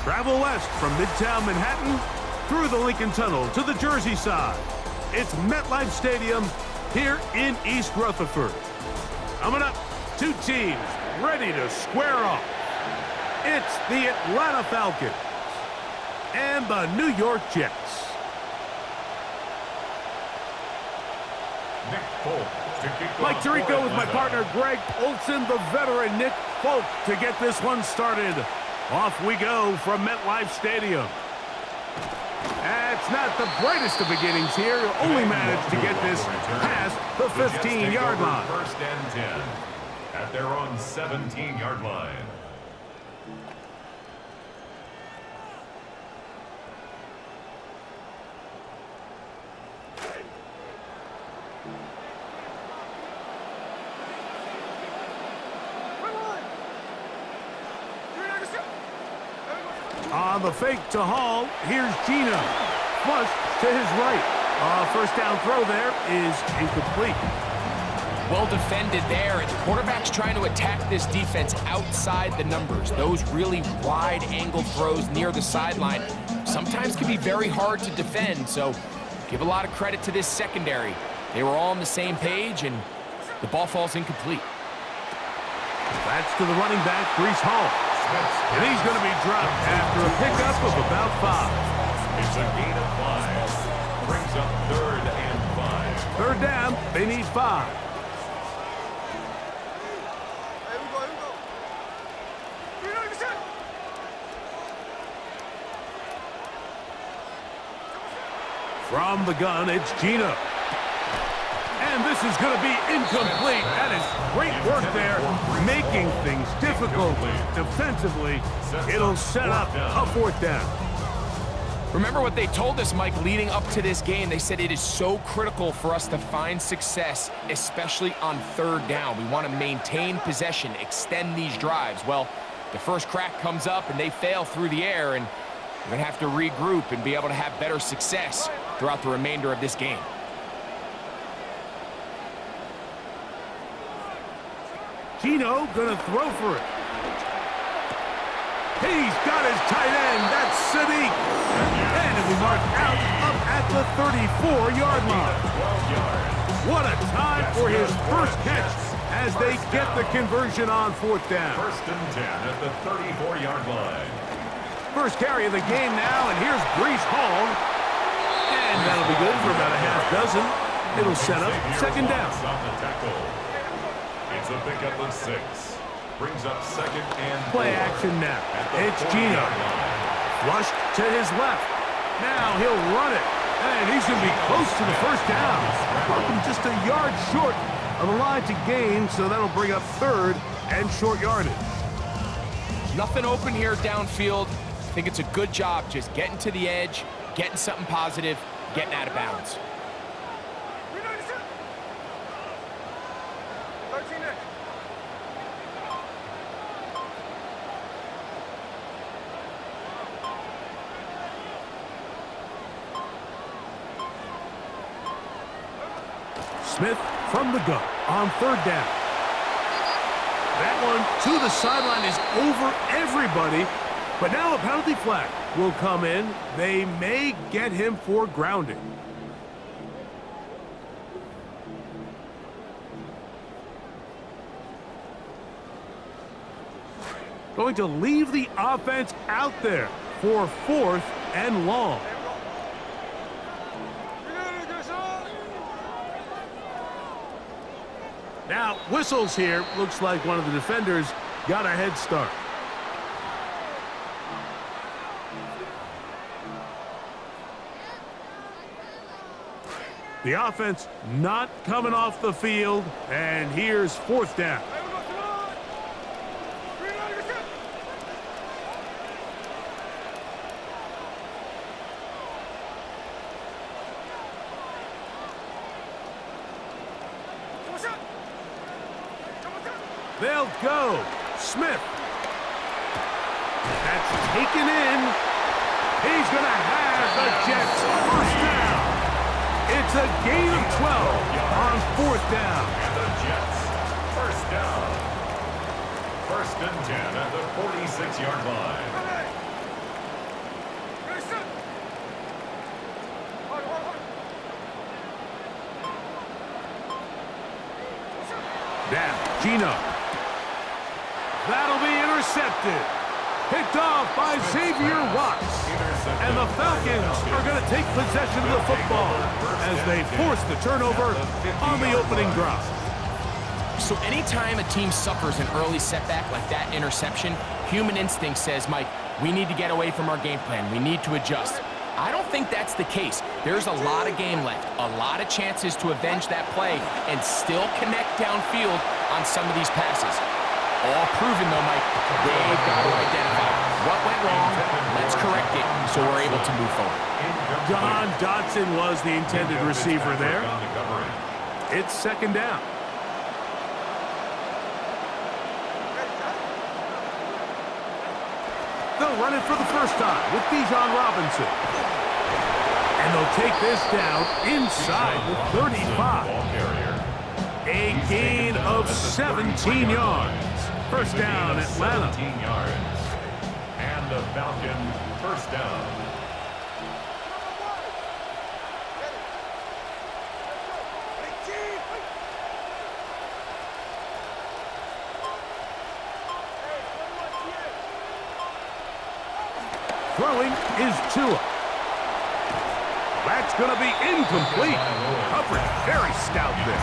Travel west from Midtown Manhattan through the Lincoln Tunnel to the Jersey side. It's MetLife Stadium here in East Rutherford. Coming up, two teams ready to square off. It's the Atlanta Falcons and the New York Jets. Mike Tirico with my partner Greg Olson, the veteran Nick Folk to get this one started. Off we go from MetLife Stadium. It's not the brightest of beginnings here. Only managed to get this past the 15-yard line. First and 10 at their own 17-yard line. On the fake to Hall, here's Gino. Flush to his right. First down throw there is incomplete. Well defended there, and the quarterback's trying to attack this defense outside the numbers. Those really wide-angle throws near the sideline sometimes can be very hard to defend, so give a lot of credit to this secondary. They were all on the same page, and the ball falls incomplete. That's to the running back, Breece Hall. And he's going to be dropped after a pickup of about 5. It's a gain of 5. Brings up 3rd and 5. Third down, they need 5. From the gun, it's Gino. And this is going to be incomplete. That is great work there, making things difficult defensively. It'll set up a 4th down. Remember what they told us, Mike, leading up to this game. They said it is so critical for us to find success, especially on 3rd down. We want to maintain possession, extend these drives. Well, the first crack comes up and they fail through the air, and we're going to have to regroup and be able to have better success throughout the remainder of this game. Gino gonna throw for it. He's got his tight end. That's Sadiq. And it'll be marked out up at the 34-yard line. What a time for his first catch as they get the conversion on 4th down. 1st and 10 at the 34-yard line. First carry of the game now, and here's Breece Hall. And that'll be good for about a half dozen. It'll set up 2nd down. It's a pickup of 6. Brings up 2nd and 4. Play action now. It's Gino. Flushed to his left. Now he'll run it. And he's going to be close to the 1st down. Welcome just a yard short of the line to gain, so that'll bring up 3rd and short yardage. Nothing open here downfield. I think it's a good job just getting to the edge, getting something positive, getting out of bounds. Smith from the gun on 3rd down. That one to the sideline is over everybody, but now a penalty flag will come in. They may get him for grounding. Going to leave the offense out there for 4th and long. Now, whistles here. Looks like one of the defenders got a head start. The offense not coming off the field, and here's 4th down. They'll go. Smith. That's taken in. He's going to have the Jets 1st down. It's a gain of 12 on 4th down. And the Jets 1st down. 1st and 10 at the 46-yard line. Now, Gino. That'll be intercepted. Picked off by Xavier Watts. And the Falcons are going to take possession of the football as they force the turnover on the opening drive. So anytime a team suffers an early setback like that interception, human instinct says, Mike, we need to get away from our game plan. We need to adjust. I don't think that's the case. There's a lot of game left, a lot of chances to avenge that play and still connect downfield on some of these passes. All proven, though, Mike, they've got to identify what went wrong, let's correct it so we're able to move forward. John Dotson was the intended receiver there. It's second down. They'll run it for the first time with Bijan Robinson. And they'll take this down inside the 35. A gain of 17 yards. First down, Atlanta. 17 yards. And the Falcon first down. Throwing is Tua. That's going to be incomplete. Coverage very stout there.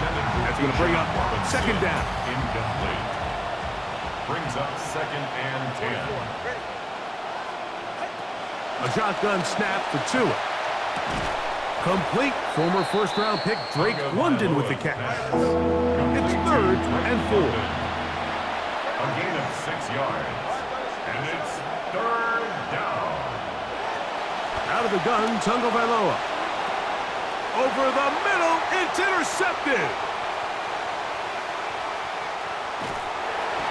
That's going to bring up second down. Incomplete. Brings up second and 10. A shotgun snap for Tua. Complete. Former first-round pick Drake London with the catch. It's third and 4. A gain of 6 yards. And it's third down. Out of the gun, Tagovailoa. Over the middle, it's intercepted.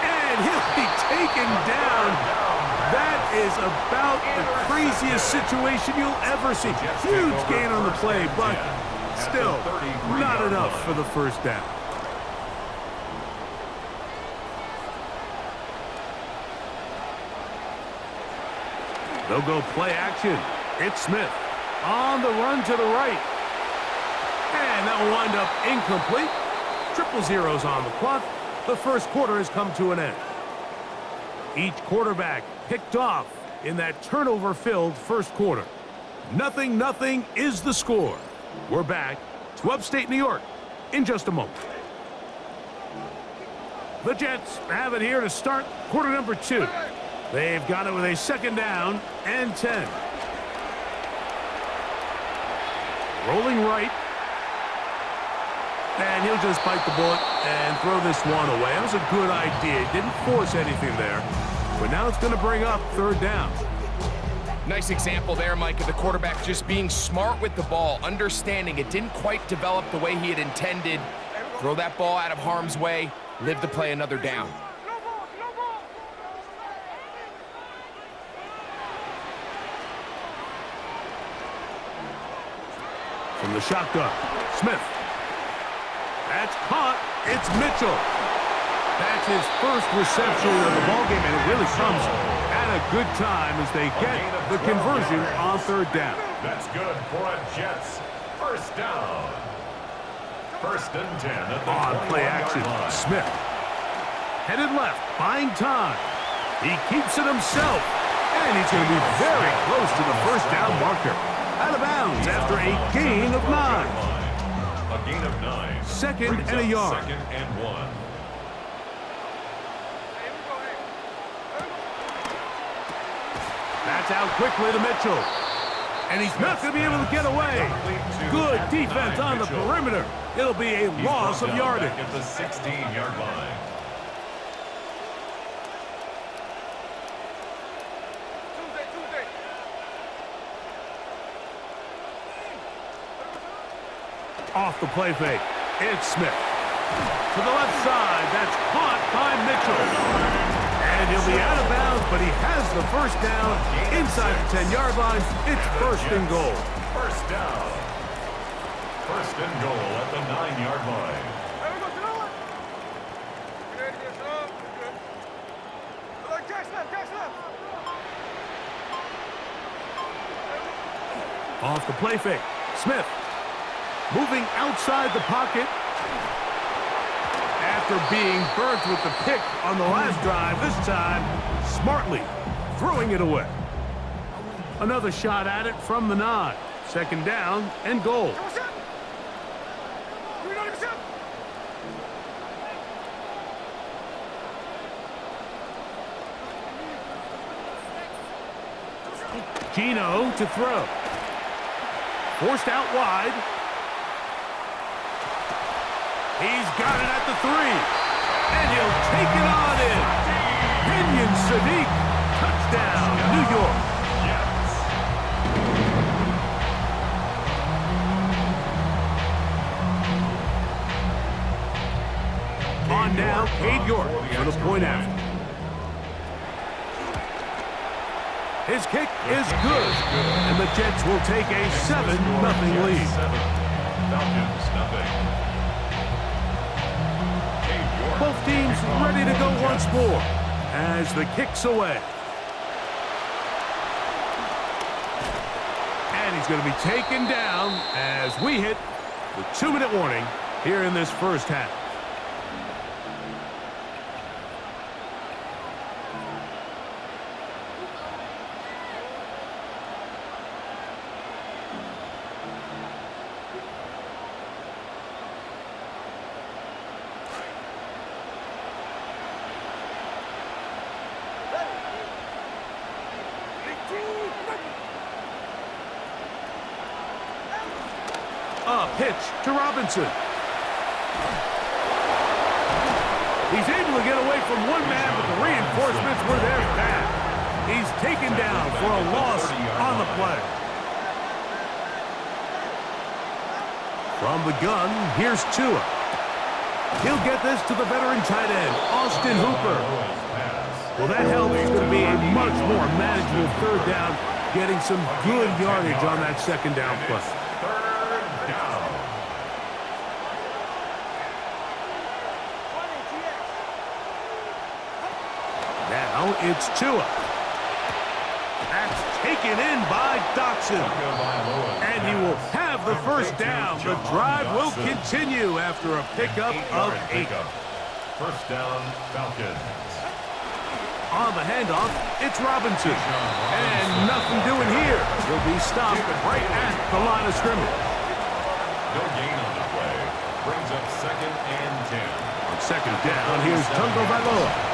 And he'll be taken down. That is about the craziest situation you'll ever see. Huge gain on the play, but still not enough for the first down. They'll go play action. It's Smith on the run to the right. And that will wind up incomplete. Triple zeros on the clock. The first quarter has come to an end. Each quarterback picked off in that turnover-filled first quarter. 0-0 is the score. We're back to upstate New York in just a moment. The Jets have it here to start quarter number 2. They've got it with a second down and 10. Rolling right. And he'll just bite the bullet and throw this one away. That was a good idea. Didn't force anything there. But now it's going to bring up third down. Nice example there, Mike, of the quarterback just being smart with the ball, understanding it didn't quite develop the way he had intended. Throw that ball out of harm's way, live to play another down. From the shotgun, Smith. That's caught. It's Mitchell. That's his first reception of the ballgame, and it really comes at a good time as they get the conversion on third down. That's good for a Jets first down. First and 10 at the on play action, line. Smith. Headed left, buying time. He keeps it himself, and he's going to be very close to the first down marker. Out of bounds after a gain of 9. A gain of 9. Second and a yard. Second and 1. That's out quickly to Mitchell. And he's not going to be able to get away. Good defense on the perimeter. It'll be a loss of yardage. Back at the 16-yard line. Off the play fake. It's Smith. To the left side. That's caught by Mitchell. And he'll be out of bounds, but he has the first down inside the 10-yard line. It's first and goal. First down. First and goal at the 9-yard line. Off the play fake. Smith moving outside the pocket. After after being burnt with the pick on the last drive, this time smartly throwing it away. Another shot at it from the 9. Second down and goal. Gino to throw. Forced out wide. He's got it at the 3. And he'll take it on in. Kenyon Sadiq. Touchdown, New York. On now, Cade York for the point after. His kick is good, and the Jets will take a 7-0 lead. Both teams ready to go once more as the kick's away. And he's going to be taken down as we hit the 2-minute warning here in this first half. A pitch to Robinson. He's able to get away from one man, but the reinforcements were there fast. He's taken down for a loss on the play. From the gun, here's Tua. He'll get this to the veteran tight end, Austin Hooper. Well, that helps. It's going to be a much more manageable third down, getting some good yardage on that second down play. Now it's Tua. That's taken in by Dotson. And he will have the first down. The drive will continue after a pickup of 8. First down, Falcons. On the handoff, it's Robinson. And nothing doing here. He'll be stopped right at the line of scrimmage. No gain on the play. Brings up 2nd and 10. On second down, here's Tungo Bailoa.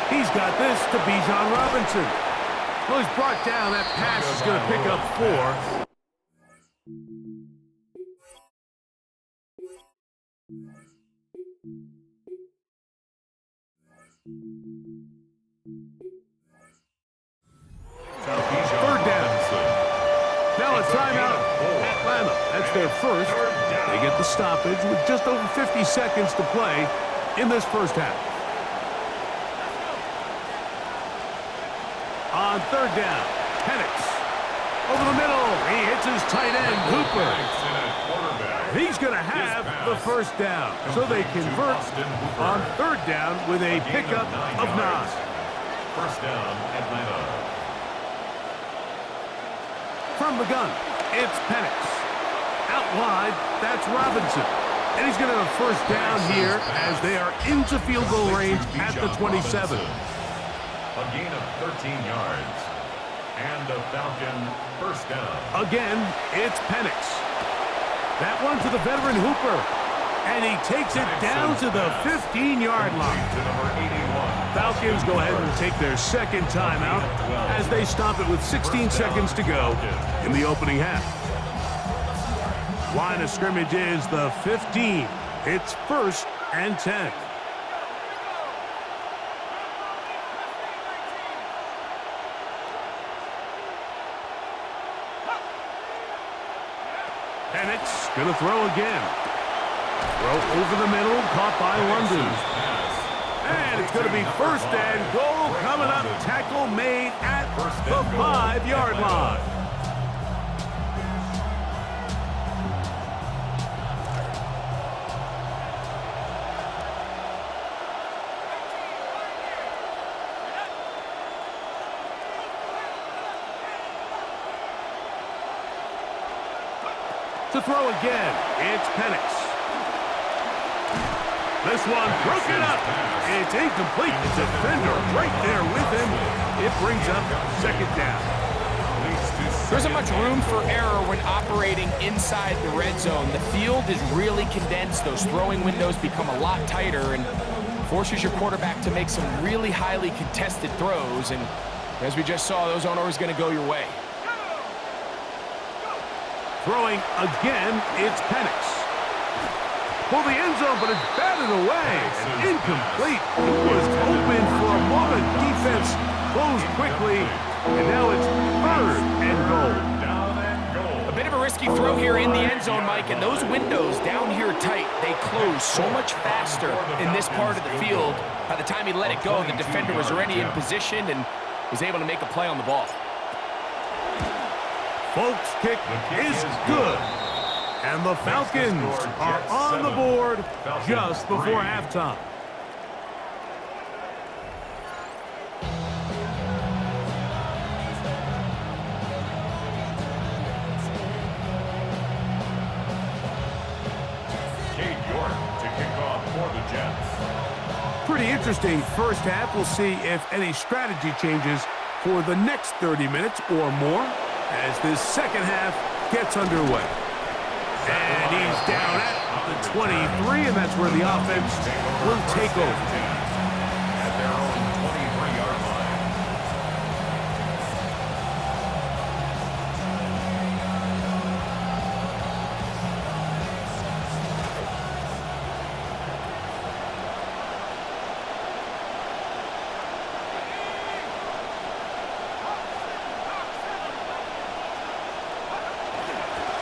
He's got this to Bijan Robinson. Well, he's brought down. That pass is going to pick up 4. Third down. Now a timeout. Atlanta. That's their first. They get the stoppage with just over 50 seconds to play in this first half. On third down, Penix. Over the middle, he hits his tight end, Hooper. He's going to have the first down, so they convert on third down with a pickup of 9. First down, Atlanta. From the gun, it's Penix. Out wide, that's Robinson. And he's going to have a first down here as they are into field goal range at the 27. A gain of 13 yards. And a Falcon first down. Again, it's Penix. That one to the veteran Hooper. And he takes it down to the 15-yard line. Falcons go ahead and take their second timeout as they stop it with 16 seconds to go in the opening half. Line of scrimmage is the 15. It's 1st and 10. Penix going to throw again. Throw over the middle, caught by London. And it's going to be 1st and goal coming up. Tackle made at the 5-yard line. To throw again, it's Penix. This one broken up. It's incomplete. The defender right there with him. It brings up second down. There isn't much room for error when operating inside the red zone. The field is really condensed. Those throwing windows become a lot tighter and forces your quarterback to make some really highly contested throws. And as we just saw, those aren't always going to go your way. Throwing again, it's Penix. For the end zone, but it's batted away. And incomplete. It was open for a moment. Defense closed quickly, and now it's third and goal. A bit of a risky throw here in the end zone, Mike, and those windows down here tight, they close so much faster in this part of the field. By the time he let it go, the defender was already in position and was able to make a play on the ball. Folks' kick is good. And the Falcons are on the board just before halftime. Pretty interesting first half. We'll see if any strategy changes for the next 30 minutes or more as this second half gets underway. And he's down at the 23, and that's where the offense will take over. At their own 23-yard line.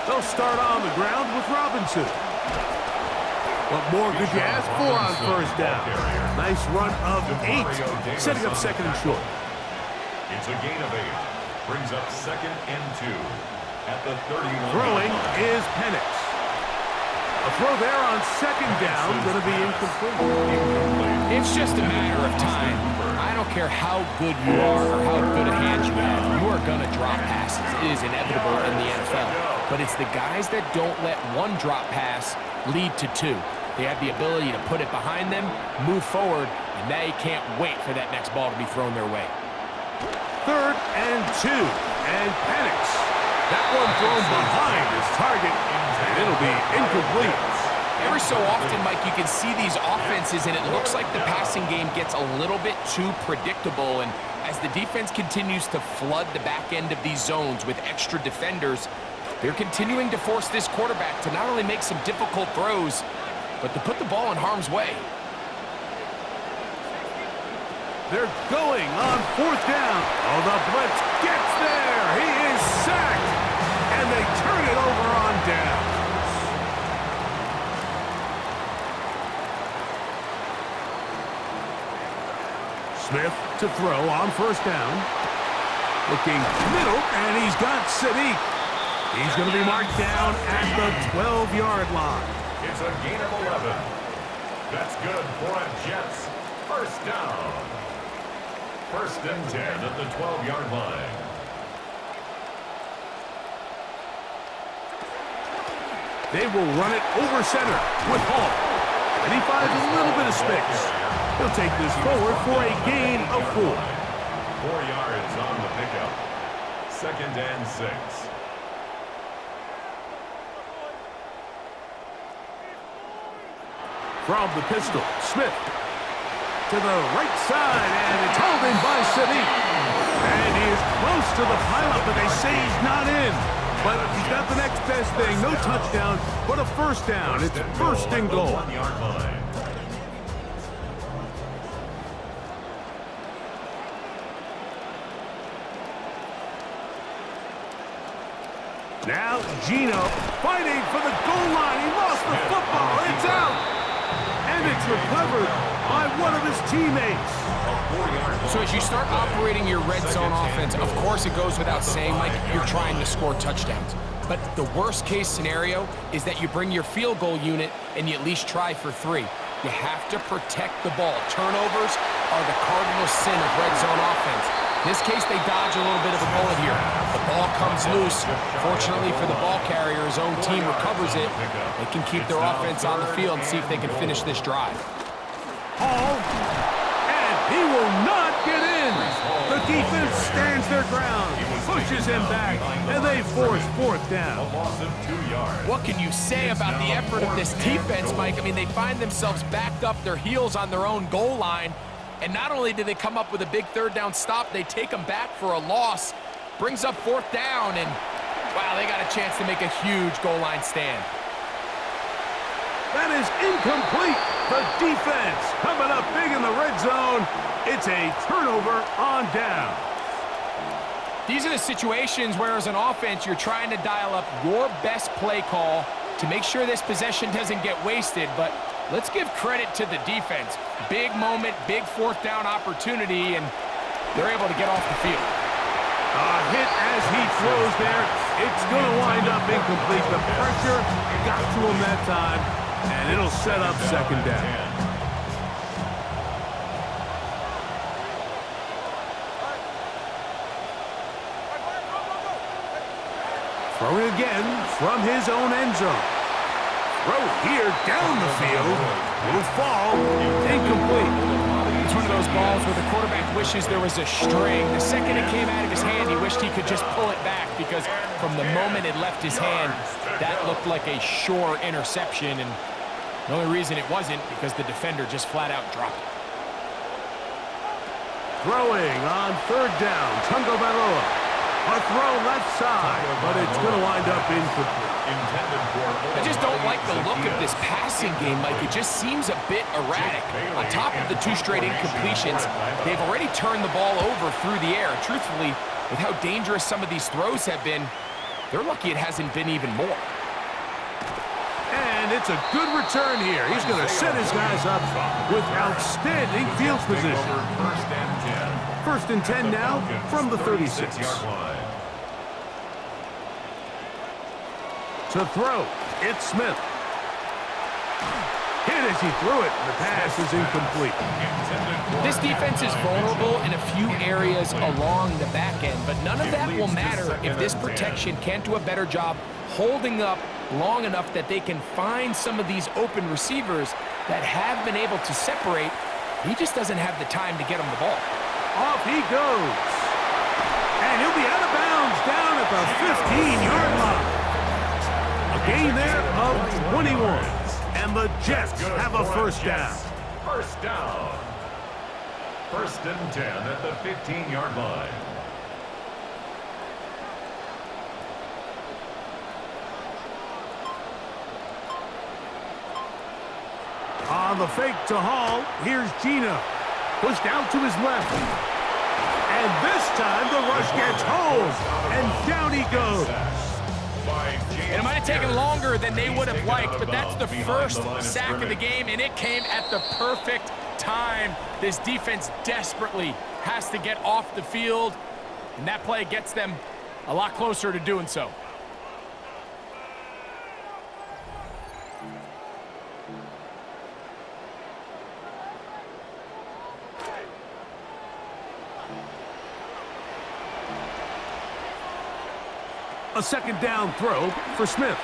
They'll start on the ground with Robinson. What more could you ask for on first down? Nice run of 8, setting up second and short. It's a gain of 8. Brings up second and 2 at the 31. Throwing is Penix. A throw there on second down, going to be incomplete. It's just a matter of time. I don't care how good you are or how good a hand you have. You are going to drop passes. It is inevitable in the NFL. But it's the guys that don't let one drop pass lead to 2. They have the ability to put it behind them, move forward, and they can't wait for that next ball to be thrown their way. Third and 2, and Penix. That one thrown behind his target, and it'll be incomplete. Every so often, Mike, you can see these offenses, and it looks like the passing game gets a little bit too predictable. And as the defense continues to flood the back end of these zones with extra defenders, they're continuing to force this quarterback to not only make some difficult throws, but to put the ball in harm's way. They're going on fourth down. Oh, the blitz gets there. He is sacked, and they turn it over on down. Smith to throw on first down. Looking middle, and he's got Sadiq. He's going to be marked down at the 12-yard line. It's a gain of 11. That's good for a Jets first down. First and 10 at the 12-yard line. They will run it over center with Hall. And he finds a little bit of space. He'll take this forward for a gain of 4. 4 yards on the pickup. Second and 6. From the pistol, Smith to the right side, and it's held in by Sadiq. And he is close to the pileup, but they say he's not in. But he's got the next best thing. No touchdown, but a first down. It's first and goal. 1-yard line. Now Gino fighting for the goal line. He lost the football. It's out. And it's recovered by one of his teammates. So as you start operating your red zone offense, of course it goes without saying, Mike, you're trying to score touchdowns. But the worst case scenario is that you bring your field goal unit and you at least try for 3. You have to protect the ball. Turnovers are the cardinal sin of red zone offense. In this case, they dodge a little bit of a bullet here. The ball comes comes loose. Fortunately for the ball carrier, his own team recovers it. They can keep their offense on the field and see if they can finish this drive. Hall, and he will not get in. The defense stands their ground, pushes him back, and they force fourth down. What can you say about the effort of this defense, Mike? I mean, they find themselves backed up their heels on their own goal line, and not only do they come up with a big third down stop, they take them back for a loss. Brings up fourth down, and wow, they got a chance to make a huge goal line stand. That is incomplete. The defense coming up big in the red zone. It's a turnover on down. These are the situations where, as an offense, you're trying to dial up your best play call to make sure this possession doesn't get wasted, but let's give credit to the defense. Big moment, big fourth down opportunity, and they're able to get off the field. A hit as he throws there. It's going to wind up incomplete. The pressure got to him that time, and it'll set up second down. Throwing again from his own end zone. Throw here down the field. Will fall. Incomplete. It's one of those balls where the quarterback wishes there was a string. The second it came out of his hand, he wished he could just pull it back, because from the moment it left his hand, that looked like a sure interception, and the only reason it wasn't because the defender just flat out dropped it. Throwing on third down, Tungo Bailoa. A throw left side, but it's going to wind up incomplete. I just don't like the look of this passing game, Mike. It just seems a bit erratic. On top of the 2 straight incompletions, they've already turned the ball over through the air. Truthfully, with how dangerous some of these throws have been, they're lucky it hasn't been even more. And it's a good return here. He's going to set his guys up with outstanding field position. First and 10 now from the 36. To throw, it's Smith. Hit as he threw it, and the pass is incomplete. This defense is vulnerable in a few areas along the back end, but none of that will matter if this protection can't do a better job holding up long enough that they can find some of these open receivers that have been able to separate. He just doesn't have the time to get him the ball. Off he goes. And he'll be out of bounds down at the 15-yard line. A gain there of 21. And the Jets have a first down. First down. First and 10 at the 15-yard line. On the fake to Hall, here's Gino. Pushed out to his left. And this time the rush gets home. And down he goes. And it might have taken longer than they would have liked, but that's the first sack of the game, and it came at the perfect time. This defense desperately has to get off the field, and that play gets them a lot closer to doing so. A second down throw for Smith.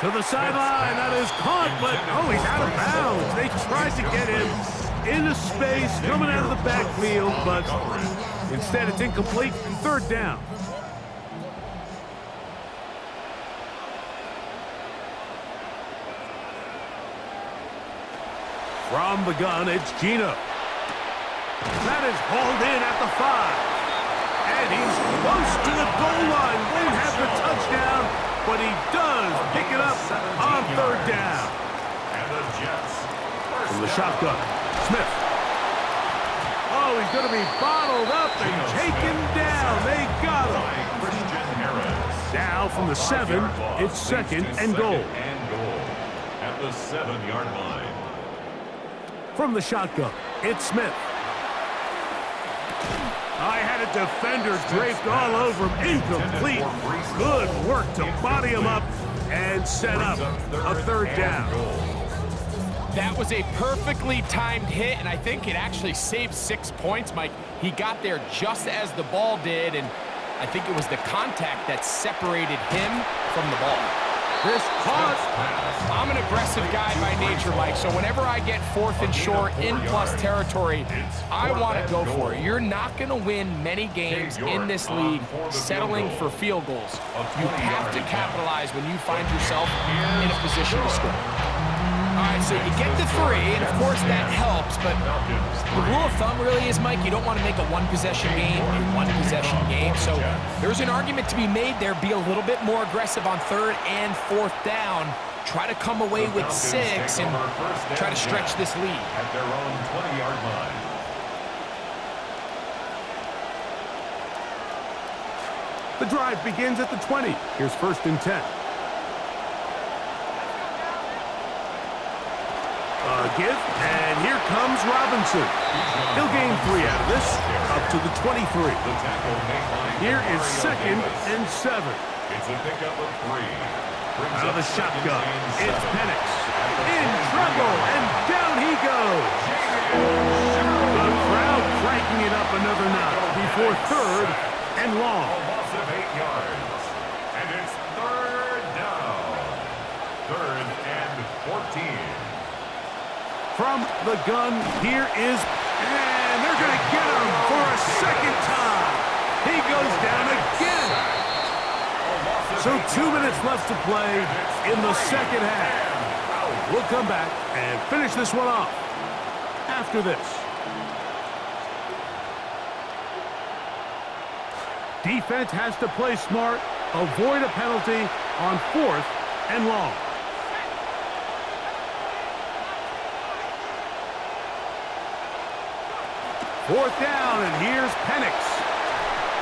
To the sideline, that is caught, but oh, he's out of bounds. They tried to get him into space, coming out of the backfield, but instead it's incomplete and third down. From the gun, it's Gino. That is hauled in at the 5. And he's close to the goal line. Won't have the touchdown, but he does pick it up on third down. And the Jets. From the shotgun, Smith. Oh, he's going to be bottled up and taken down. They got him. Now from the 7, it's second and goal. At the 7-yard line. From the shotgun, it's Smith. I had a defender draped all over him. Incomplete. Good work to body him up and set up a third down. That was a perfectly timed hit, and I think it actually saved 6 points, Mike. He got there just as the ball did, and I think it was the contact that separated him from the ball. This caught. I'm an aggressive guy by nature, Mike, so whenever I get 4th and short in plus territory, I want to go for it. You're not going to win many games in this league settling for field goals. You have to capitalize when you find yourself in a position to score. All right, so you get the 3, and of course that helps, but the rule of thumb really is, Mike, you don't want to make a one-possession game a one-possession game. So there's an argument to be made there. Be a little bit more aggressive on 3rd and 4th down. Try to come away with 6 and try to stretch this lead. At their own 20-yard line. The drive begins at the 20. Here's 1st and 10. Give, and here comes Robinson. He'll gain 3 out of this, up to the 23. Here is 2nd and 7. It's a pickup of 3. Out of the shotgun, it's Penix. In trouble, and down he goes. The crowd cranking it up another notch before 3rd and long. A loss of 8 yards. And it's 3rd down. 3rd and 14. From the gun, here is, and they're going to get him for a 2nd time. He goes down again. So 2 minutes left to play in the 2nd half. We'll come back and finish this one off after this. Defense has to play smart, avoid a penalty on 4th and long. Fourth down, and here's Penix.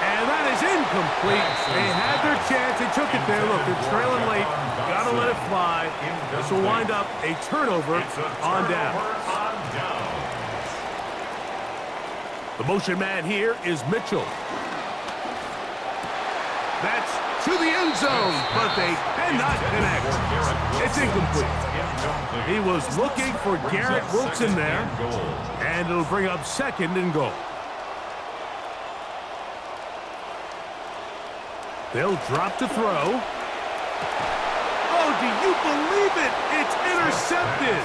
And that is incomplete. They had their chance. They took it there. Look, they're trailing late. Got to let it fly. This will wind up a turnover on down. The motion man here is Mitchell. That's to the end zone, but they cannot connect. It's incomplete. He was looking for Garrett Wilson there, and it'll bring up 2nd and goal. They'll drop to throw. Oh, do you believe it? It's intercepted.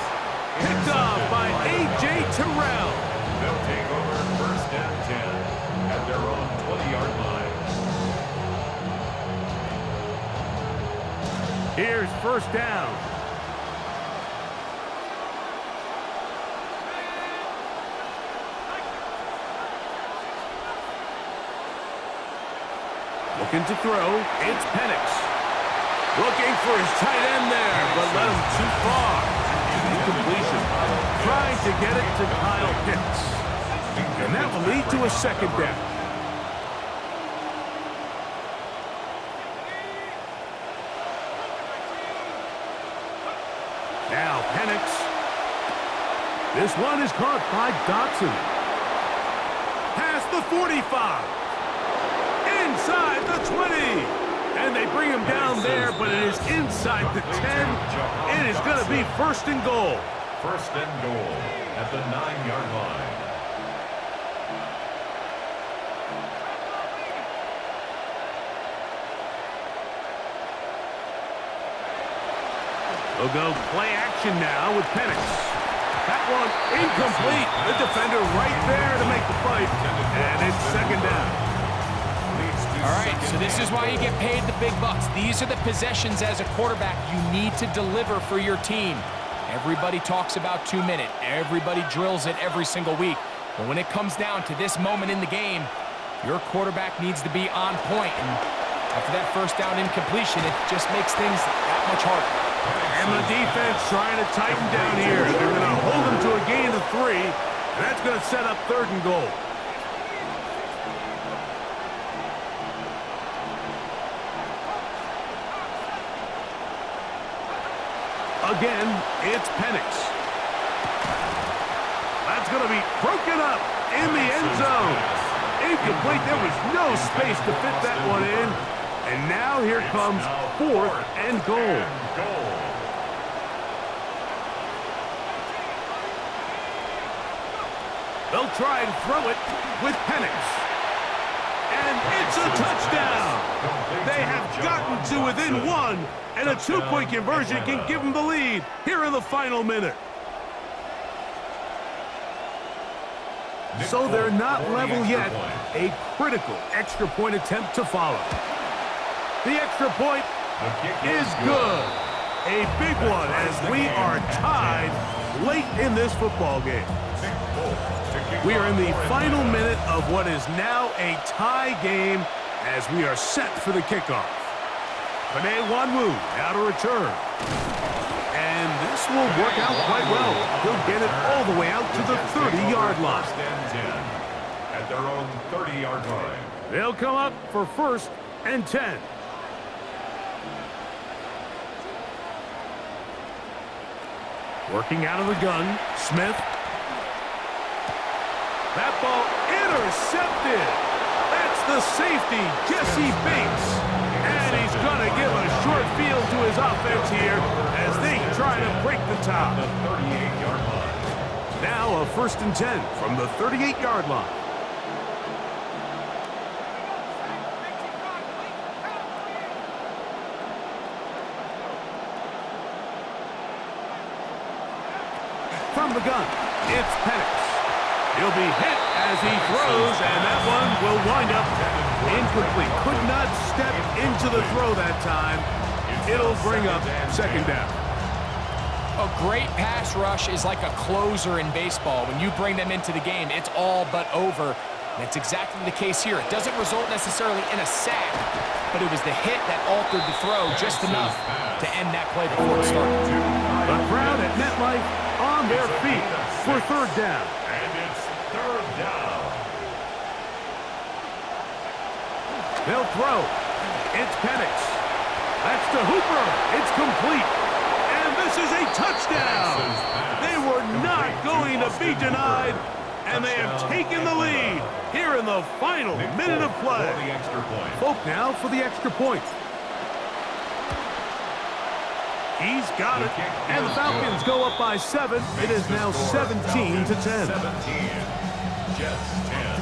Picked off by A.J. Terrell. They'll take over 1st and 10 at their own 20-yard line. Here's 1st down. Looking to throw, it's Penix. Looking for his tight end there, but led him too far. Incompletion. Trying to get it to Kyle Pitts. And that will lead to a 2nd down. Now Penix. This one is caught by Dotson. Past the 45. Inside the 20. And they bring him down there, but it is inside the 10. It is going to be 1st and goal. 1st and goal at the 9-yard line. They'll go play action now with Penix. That one incomplete. The defender right there to make the fight. And it's 2nd down. All right, so this is why you get paid the big bucks. These are the possessions as a quarterback you need to deliver for your team. Everybody talks about 2 minutes. Everybody drills it every single week. But when it comes down to this moment in the game, your quarterback needs to be on point. And after that 1st down incompletion, it just makes things that much harder. And the defense trying to tighten down here. They're going to hold them to a gain of 3. And that's going to set up 3rd and goal. Again, it's Penix. That's going to be broken up in the end zone. Incomplete. There was no space to fit that one in. And now here comes 4th and goal. They'll try and throw it with Penix. And it's a touchdown. They have gotten to within one, and a two-point conversion can give them the lead here in the final minute. So they're not level yet. A critical extra point attempt to follow. The extra point is good. A big one as we are tied late in this football game. We are in the final minute of what is now a tie game as we are set for the kickoff. Panay Wanwu now to return. And this will work out quite well. He'll get it all the way out to the 30-yard line. At their own 30-yard line. They'll come up for 1st and 10. Working out of the gun, Smith. That ball intercepted. That's the safety, Jesse Bates. And he's going to give a short field to his offense here as they try to break the top. The 38-yard line. Now a 1st and 10 from the 38-yard line. From the gun, it's Penix. He'll be hit as he throws, and that one will wind up incomplete. Could not step into the throw that time. It'll bring up 2nd down. A great pass rush is like a closer in baseball. When you bring them into the game, it's all but over. That's exactly the case here. It doesn't result necessarily in a sack, but it was the hit that altered the throw just enough to end that play before it started. The crowd at MetLife on their feet for 3rd down. And it's 3rd down. They'll throw. It's Penix. That's to Hooper. It's complete. And this is a touchdown. They were not going to be denied, and they have taken the lead here in the final minute of play. Folk now for the extra point. He's got it, and the Falcons go up by 7. It is now 17 to 10. 17. Jets 10.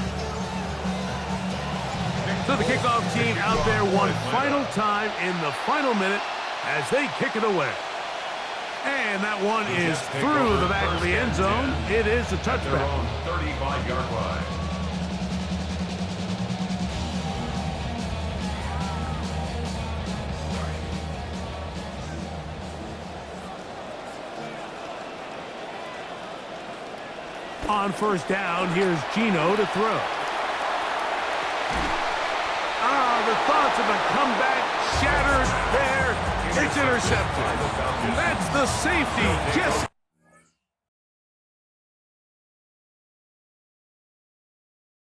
So the kickoff team out there one final time in the final minute as they kick it away. And that one is through the back of the end zone. It is a touchback. 35-yard line. On 1st down, here's Gino to throw. The thoughts of a comeback shattered there. It's intercepted. That's the safety, Jesse